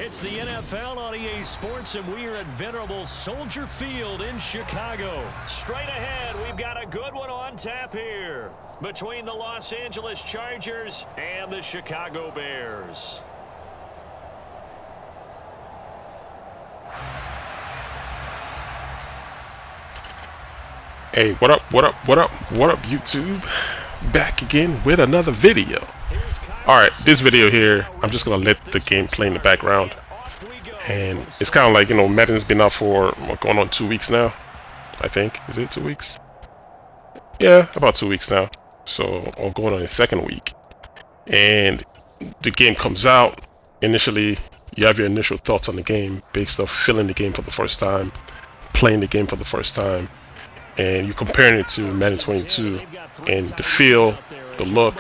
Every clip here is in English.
It's the NFL on EA Sports, and we are at venerable Soldier Field in Chicago. Straight ahead, we've got a good one on tap here between the Los Angeles Chargers and the Chicago Bears. Hey, what up, YouTube? Back again with another video. Alright, this video here, I'm just gonna let the game play in the background. And it's kind of like, you know, Madden's been out for going on 2 weeks now, I think. Is it 2 weeks? Yeah, about 2 weeks now. So, or going on the second week. And the game comes out. Initially, you have your initial thoughts on the game based off feeling the game for the first time, playing the game for the first time. And you're comparing it to Madden 22, and the feel, the look,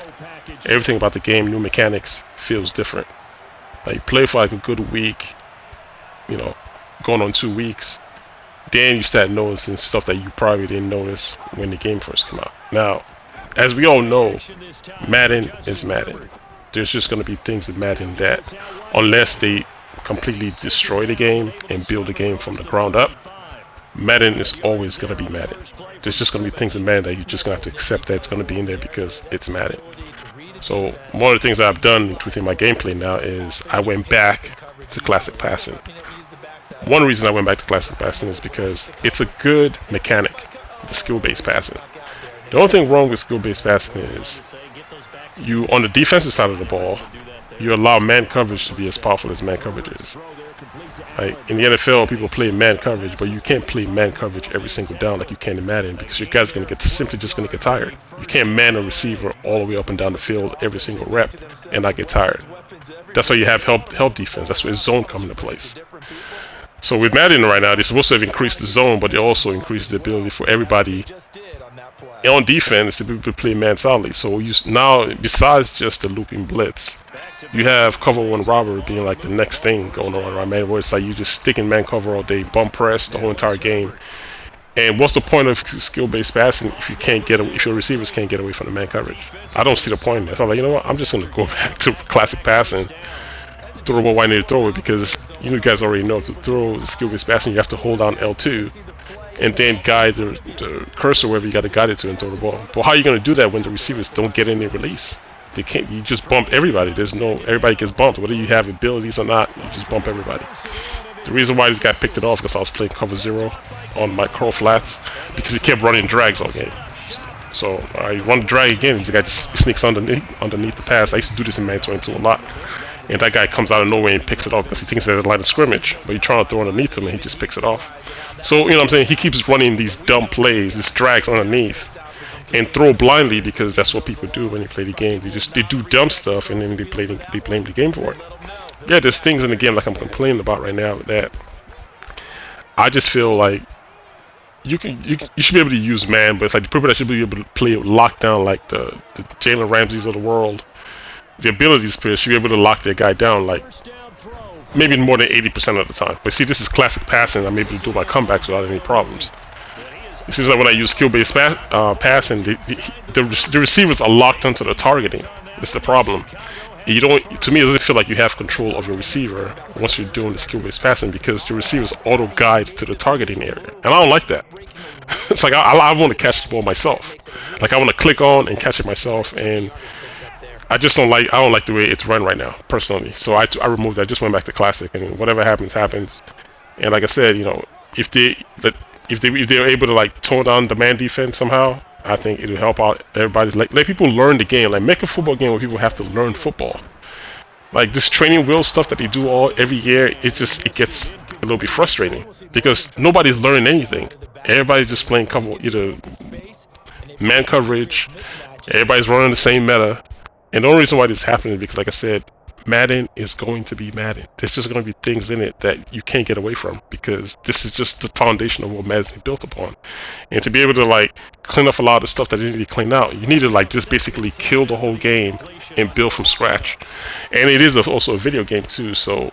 everything about the game, new mechanics, feels different. Like you play for like a good week, you know, going on 2 weeks, then you start noticing stuff that you probably didn't notice when the game first came out. Now, as we all know, Madden is Madden. There's just going to be things in Madden that, unless they completely destroy the game and build the game from the ground up, Madden is always going to be Madden. There's just going to be things in Madden that you're just going to have to accept that it's going to be in there because it's Madden. So one of the things that I've done within my gameplay now is I went back to classic passing. One reason I went back to classic passing is because it's a good mechanic, the skill-based passing. The only thing wrong with skill-based passing is you, on the defensive side of the ball, you allow man coverage to be as powerful as man coverage is. Like in the NFL, people play man coverage, but you can't play man coverage every single down like you can in Madden because your guys are simply just gonna get tired. You can't man a receiver all the way up and down the field every single rep and not get tired. That's why you have help defense. That's where zone comes into place. So with Madden right now, they're supposed to have increased the zone, but they also increased the ability for everybody on defense to be able to play man solidly. So now, besides just the looping blitz, you have cover one robber being like the next thing going on, right, man? Where it's like you just stick in man cover all day, bump press the whole entire game. And what's the point of skill-based passing if if your receivers can't get away from the man coverage? I don't see the point in that. So I'm like, you know what? I'm just gonna go back to classic passing, throw the ball where I need to throw it, because you guys already know to throw the skill-based passing, you have to hold down L2 and then guide the cursor wherever you got to guide it to and throw the ball. But how are you gonna do that when the receivers don't get any release? They can't. You just bump everybody. Everybody gets bumped, whether you have abilities or not. You just bump everybody. The reason why this guy picked it off because I was playing cover 0 on my curl flats because he kept running drags all game. So I run the drag again. The guy just sneaks underneath the pass. I used to do this in Madden 22 a lot, and that guy comes out of nowhere and picks it off because he thinks there's a line of scrimmage, but you're trying to throw underneath him and he just picks it off. So you know what I'm saying? He keeps running these dumb plays, these drags underneath, and throw blindly because that's what people do when they play the game. They do dumb stuff and then they blame the game for it. Yeah, there's things in the game like I'm complaining about right now that I just feel like you should be able to use man, but it's like the people that should be able to play lockdown, like the Jalen Ramseys of the world, the abilities players should be able to lock their guy down like maybe more than 80% of the time. But see, this is classic passing. I'm able to do my comebacks without any problems. It seems like when I use skill-based passing, the receivers are locked onto the targeting. That's the problem. You don't. To me, it doesn't feel like you have control of your receiver once you're doing the skill-based passing because the receivers auto-guide to the targeting area, and I don't like that. It's like I want to catch the ball myself. Like I want to click on and catch it myself, and I just don't like. I don't like the way it's run right now, personally. So I removed that. I just went back to classic, and whatever happens, happens. And like I said, you know, if they're able to like tone down the man defense somehow, I think it'll help out everybody. Like let people learn the game. Like make a football game where people have to learn football. Like this training wheel stuff that they do every year, it gets a little bit frustrating because nobody's learning anything. Everybody's just playing either man coverage. Everybody's running the same meta, and the only reason why this is happening is because, like I said, Madden is going to be Madden. There's just going to be things in it that you can't get away from because this is just the foundation of what Madden's been built upon. And to be able to like clean up a lot of the stuff that didn't need to be cleaned out, you need to like just basically kill the whole game and build from scratch. And it is also a video game too, so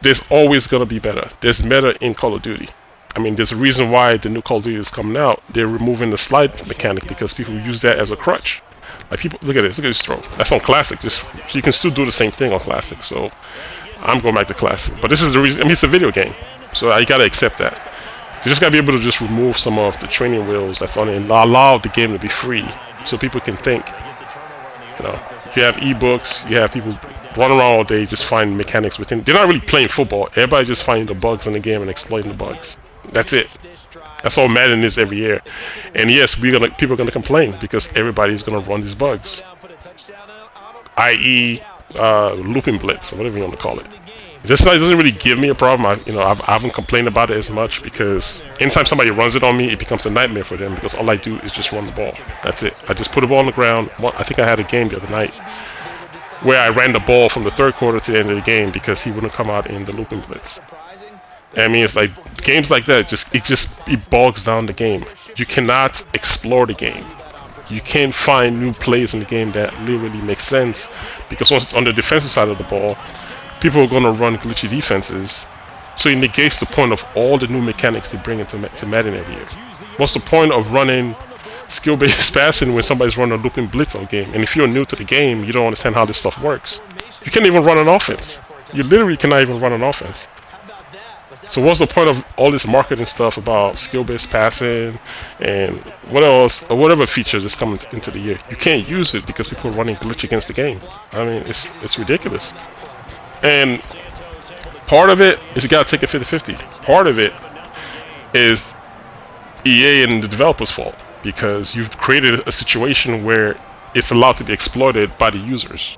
there's always going to be better. There's meta in Call of Duty. I mean, there's a reason why the new Call of Duty is coming out. They're removing the slide mechanic because people use that as a crutch. Like people, look at this throw. That's on classic. You can still do the same thing on classic. So I'm going back to classic. But this is the reason. I mean, it's a video game, so you gotta accept that. You just gotta be able to just remove some of the training wheels that's on it and allow the game to be free, so people can think. You know, you have ebooks, you have people run around all day just finding mechanics within. They're not really playing football. Everybody just finding the bugs in the game and exploiting the bugs. That's it. That's all Madden is every year. And yes, people are gonna complain because everybody's gonna run these bugs, i.e., looping blitz or whatever you want to call it. It doesn't really give me a problem. I haven't complained about it as much because anytime somebody runs it on me, it becomes a nightmare for them because all I do is just run the ball. That's it. I just put the ball on the ground. I think I had a game the other night where I ran the ball from the third quarter to the end of the game because he wouldn't come out in the looping blitz. And I mean, it's like games like that. It bogs down the game. You cannot explore the game. You can't find new plays in the game that literally make sense because on the defensive side of the ball, people are going to run glitchy defenses, so it negates the point of all the new mechanics they bring into Madden every year. What's the point of running skill-based passing when somebody's running a looping blitz all game? And if you're new to the game, you don't understand how this stuff works. You can't even run an offense. You literally cannot even run an offense. So what's the point of all this marketing stuff about skill-based passing and what else, or whatever features is coming into the year? You can't use it because people are running glitch against the game. I mean, it's ridiculous. And part of it is you gotta take it 50-50. Part of it is EA and the developers' fault because you've created a situation where it's allowed to be exploited by the users.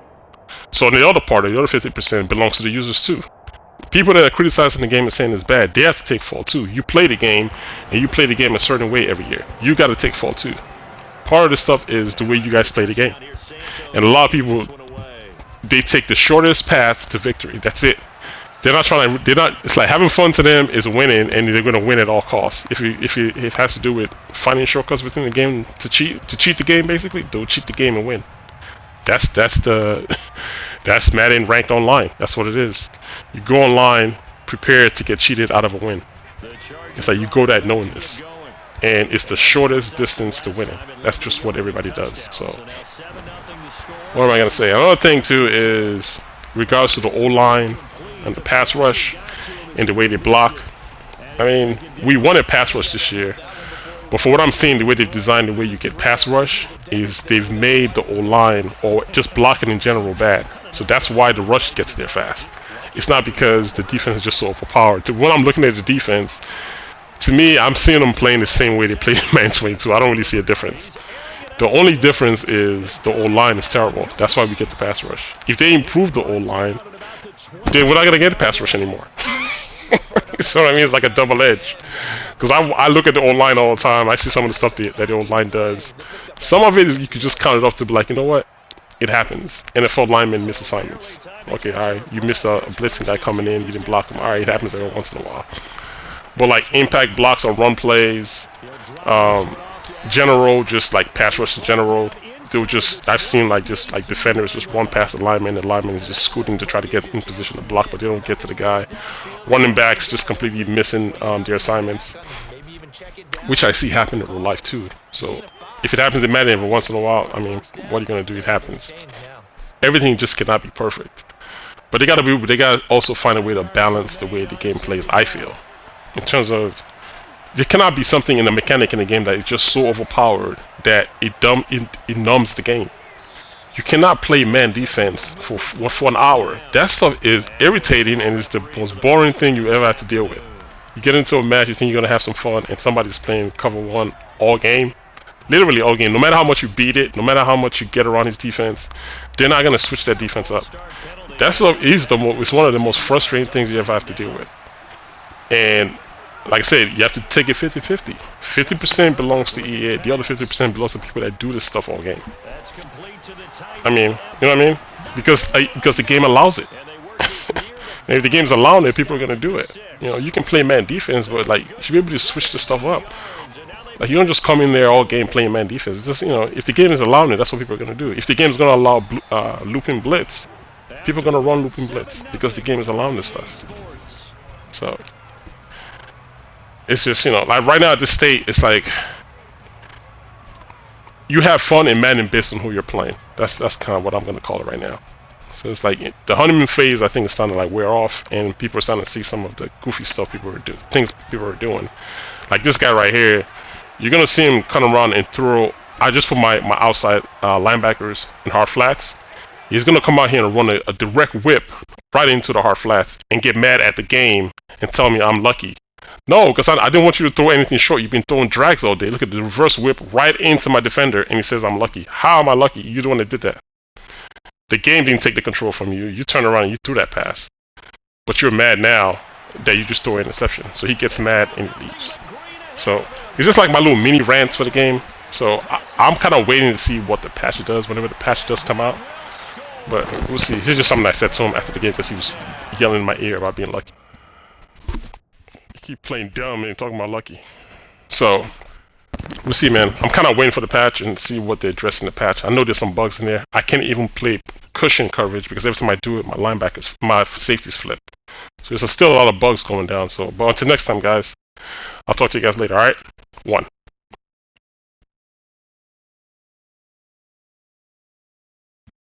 So the other part, the other 50% belongs to the users too. People that are criticizing the game and saying it's bad, they have to take fault too. You play the game, and you play the game a certain way every year. You gotta take fault too. Part of this stuff is the way you guys play the game. And a lot of people, they take the shortest path to victory. That's it. They're not trying to. It's like having fun to them is winning, and they're going to win at all costs. If it has to do with finding shortcuts within the game to cheat the game, basically, they'll cheat the game and win. That's Madden ranked online. That's what it is. You go online prepared to get cheated out of a win. It's like you go that knowing this, and it's the shortest distance to winning. That's just what everybody does. So. What am I going to say? Another thing too is regards to the O-line and the pass rush and the way they block. I mean, we wanted pass rush this year, but for what I'm seeing, the way they've designed the way you get pass rush is they've made the O-line or just blocking in general bad. So that's why the rush gets there fast. It's not because the defense is just so overpowered. When I'm looking at the defense, to me, I'm seeing them playing the same way they played in Madden 22. I don't really see a difference. The only difference is the O-line is terrible. That's why we get the pass rush. If they improve the O-line, then we're not going to get the pass rush anymore. So I mean, it's like a double edge. Because I look at the O-line all the time. I see some of the stuff that the O-line does. Some of it is you could just count it off to be like, you know what? It happens. NFL linemen miss assignments. Okay, alright. You missed a blitzing guy coming in. You didn't block him. Alright, it happens every once in a while. But like impact blocks on run plays, general, just like pass rush in general, they'll just, I've seen like defenders just run past the lineman is just scooting to try to get in position to block, but they don't get to the guy. Running backs just completely missing their assignments, which I see happen in real life too. So if it happens in Madden every once in a while, I mean, what are you gonna do? It happens. Everything just cannot be perfect, but they gotta also find a way to balance the way the game plays. I feel, in terms of, there cannot be something in the mechanic in the game that is just so overpowered that it numbs the game. You cannot play man defense for an hour. That stuff is irritating and it's the most boring thing you ever have to deal with. You get into a match, you think you're gonna have some fun, and somebody's playing cover one all game, literally all game. No matter how much you beat it, no matter how much you get around his defense, they're not gonna switch that defense up. That stuff is it's one of the most frustrating things you ever have to deal with. And like I said, you have to take it 50-50. 50% belongs to EA, the other 50% belongs to people that do this stuff all game. I mean, you know what I mean? Because the game allows it. And if the game's allowing it, people are gonna do it. You know, you can play man defense, but like you should be able to switch the stuff up. Like you don't just come in there all game playing man defense. It's just, you know, if the game is allowing it, that's what people are gonna do. If the game is gonna allow looping blitz, people are gonna run looping blitz because the game is allowing this stuff. So it's just, you know, like right now at this state, it's like you have fun in Madden based on who you're playing. That's kind of what I'm gonna call it right now. So it's like the honeymoon phase, I think, is starting to like wear off, and people are starting to see some of the goofy stuff things people are doing. Like this guy right here, you're gonna see him come around and throw. I just put my outside linebackers in hard flats. He's gonna come out here and run a direct whip right into the hard flats and get mad at the game and tell me I'm lucky. No, because I didn't want you to throw anything short. You've been throwing drags all day. Look at the reverse whip right into my defender, and he says I'm lucky. How am I lucky? You're the one that did that. The game didn't take the control from you. You turned around and you threw that pass. But you're mad now that you just threw an interception. So he gets mad and he leaves. So it's just like my little mini rants for the game. So I'm kind of waiting to see what the patch does whenever the patch does come out. But we'll see. Here's just something I said to him after the game because he was yelling in my ear about being lucky. You keep playing dumb and talking about lucky. So we'll see, man. I'm kind of waiting for the patch and see what they address in the patch. I know there's some bugs in there. I can't even play cushion coverage because every time I do it, my safeties flip. So there's still a lot of bugs going down. So, but until next time, guys, I'll talk to you guys later. All right, 1.